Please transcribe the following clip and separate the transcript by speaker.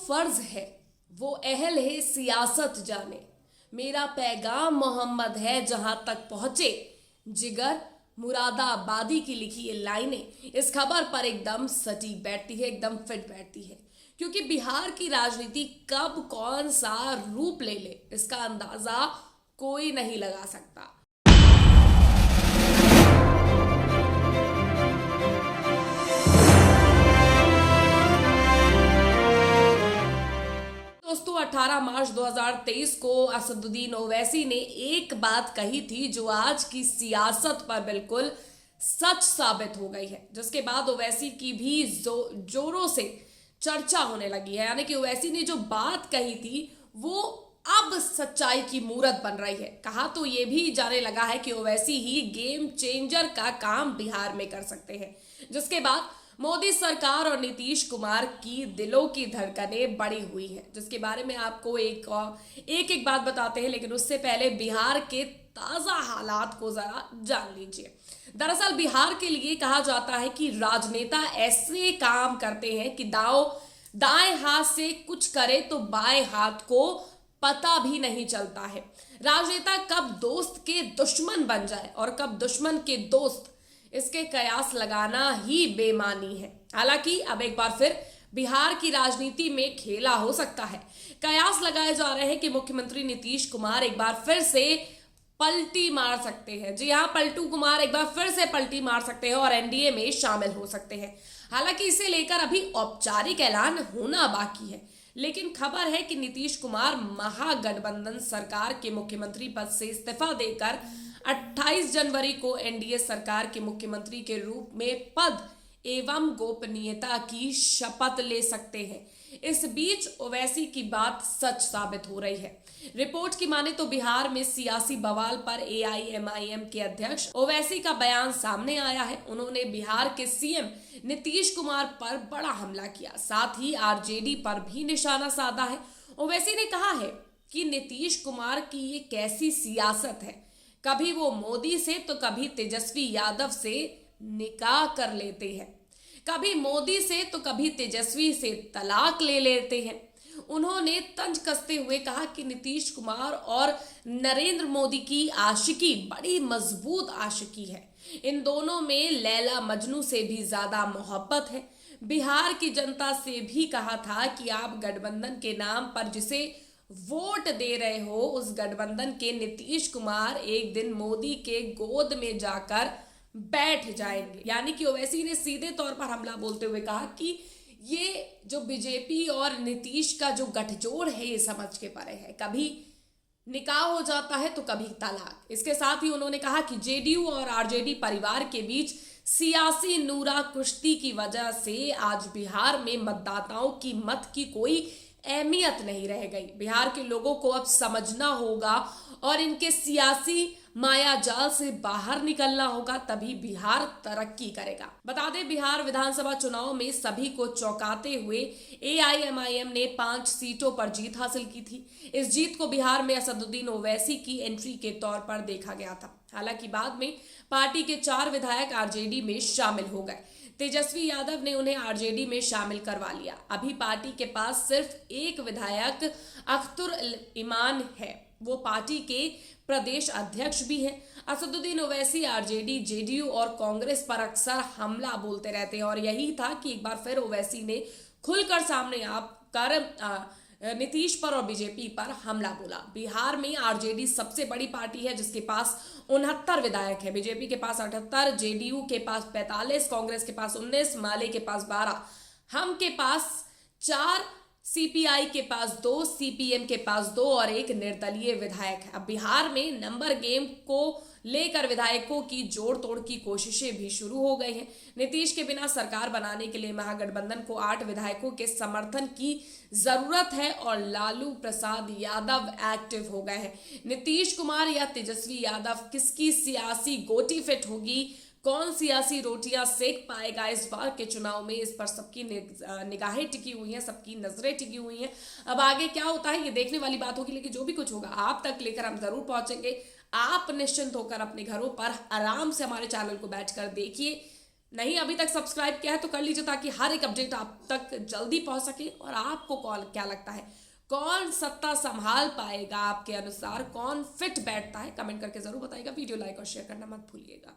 Speaker 1: फर्ज है वो अहल है सियासत जाने, मेरा पैगाम मोहम्मद है जहां तक पहुंचे जिगर मुरादाबादी की लिखी ये लाइनें इस खबर पर एकदम सटीक बैठती है, एकदम फिट बैठती है। क्योंकि बिहार की राजनीति कब कौन सा रूप ले ले इसका अंदाजा कोई नहीं लगा सकता। दोस्तों 18 मार्च 2023 को असदुद्दीन ओवैसी ने एक बात कही थी जो आज की सियासत पर बिल्कुल सच साबित हो गई है, जिसके बाद ओवैसी की भी जोरों से चर्चा होने लगी है। यानी कि ओवैसी ने जो बात कही थी वो अब सच्चाई की मूरत बन रही है। कहा तो ये भी जाने लगा है कि ओवैसी ही गेम चेंजर का काम बिहार में कर सकते हैं, जिसके बाद मोदी सरकार और नीतीश कुमार की दिलों की धड़कनें बढ़ी हुई हैं, जिसके बारे में आपको एक बात बताते हैं। लेकिन उससे पहले बिहार के ताजा हालात को जरा जान लीजिए। दरअसल बिहार के लिए कहा जाता है कि राजनेता ऐसे काम करते हैं कि दाएं हाथ से कुछ करे तो बाएं हाथ को पता भी नहीं चलता है। राजनेता कब दोस्त के दुश्मन बन जाए और कब दुश्मन के दोस्त, इसके कयास लगाना ही बेमानी है। हालांकि अब एक बार फिर बिहार की राजनीति में खेला हो सकता है। कयास लगाए जा रहे हैं कि मुख्यमंत्री नीतीश कुमार एक बार फिर से पलटी मार सकते हैं। जी हाँ, पलटू कुमार एक बार फिर से पलटी मार सकते हैं और एनडीए में शामिल हो सकते हैं। हालांकि इसे लेकर अभी औपचारिक ऐलान होना बाकी है, लेकिन खबर है कि नीतीश कुमार महागठबंधन सरकार के मुख्यमंत्री पद से इस्तीफा देकर 28 जनवरी को एनडीए सरकार के मुख्यमंत्री के रूप में पद एवं गोपनीयता की शपथ ले सकते हैं। इस बीच ओवैसी की बात सच साबित हो रही है। रिपोर्ट की माने तो बिहार में सियासी बवाल पर एआईएमआईएम के अध्यक्ष ओवैसी का बयान सामने आया है। उन्होंने बिहार के सीएम नीतीश कुमार पर बड़ा हमला किया, साथ ही आरजेडी पर भी निशाना साधा है। ओवैसी ने कहा है कि नीतीश कुमार की ये कैसी सियासत है, कभी वो मोदी से तो कभी तेजस्वी यादव से निकाह कर लेते हैं, कभी मोदी से तो कभी तेजस्वी से तलाक ले लेते हैं। उन्होंने तंज कसते हुए कहा कि नीतीश कुमार और नरेंद्र मोदी की आशिकी बड़ी मजबूत आशिकी है। इन दोनों में लैला मजनू से भी ज्यादा मोहब्बत है। बिहार की जनता से भी कहा था कि आप गठबंधन के नाम पर जिसे वोट दे रहे हो, उस गठबंधन के नीतीश कुमार एक दिन मोदी के गोद में जाकर बैठ जाएंगे। यानी कि ओवैसी ने सीधे तौर पर हमला बोलते हुए कहा कि ये जो बीजेपी और नीतीश का जो गठजोड़ है ये समझ के परे है, कभी निकाह हो जाता है तो कभी तलाक। इसके साथ ही उन्होंने कहा कि जेडीयू और आरजेडी परिवार के बीच सियासी नूरा कुश्ती की वजह से आज बिहार में मतदाताओं की मत की कोई अहमियत नहीं रह गई। बिहार के लोगों को अब समझना होगा और इनके सियासी माया जाल से बाहर निकलना होगा, तभी बिहार तरक्की करेगा। बता दें, बिहार विधानसभा चुनाव में सभी को चौंकाते हुए एआईएमआईएम ने 5 सीटों पर जीत हासिल की थी। इस जीत को बिहार में असदुद्दीन ओवैसी की एंट्री के तौर पर देखा गया था। हालांकि बाद में पार्टी के 4 विधायक आरजेडी में शामिल हो गए। तेजस्वी यादव ने उन्हें आरजेडी में शामिल करवा लिया। अभी पार्टी के पास सिर्फ एक विधायक अख्तर ईमान है, वो पार्टी के प्रदेश अध्यक्ष भी हैं। असदुद्दीन ओवैसी आरजेडी, जेडीयू और कांग्रेस पर अक्सर हमला बोलते रहते हैं और यही था कि एक बार फिर ओवैसी ने खुलकर सामने आकर नीतीश पर और बीजेपी पर हमला बोला। बिहार में आरजेडी सबसे बड़ी पार्टी है, जिसके पास 69 विधायक है। बीजेपी के पास 78, जेडीयू के पास 45, कांग्रेस के पास 19, माले के पास 12, हम के पास 4, सीपीआई के पास 2, सीपीएम के पास 2 और एक निर्दलीय विधायक है। अब बिहार में नंबर गेम को लेकर विधायकों की जोड़ तोड़ की कोशिशें भी शुरू हो गई हैं। नीतीश के बिना सरकार बनाने के लिए महागठबंधन को 8 विधायकों के समर्थन की जरूरत है और लालू प्रसाद यादव एक्टिव हो गए हैं। नीतीश कुमार या तेजस्वी यादव, किसकी सियासी गोटी फिट होगी, कौन सियासी रोटियां सेक पाएगा इस बार के चुनाव में, इस पर सबकी निगाहें टिकी हुई हैं, सबकी नजरें टिकी हुई हैं। अब आगे क्या होता है ये देखने वाली बात होगी, लेकिन जो भी कुछ होगा आप तक लेकर हम जरूर पहुंचेंगे। आप निश्चिंत होकर अपने घरों पर आराम से हमारे चैनल को बैठकर देखिए, नहीं अभी तक सब्सक्राइब किया है तो कर लीजिए, ताकि हर एक अपडेट आप तक जल्दी पहुंच सके। और आपको कौन क्या लगता है, कौन सत्ता संभाल पाएगा आपके अनुसार, कौन फिट बैठता है, कमेंट करके जरूर बताइएगा। वीडियो लाइक और शेयर करना मत भूलिएगा।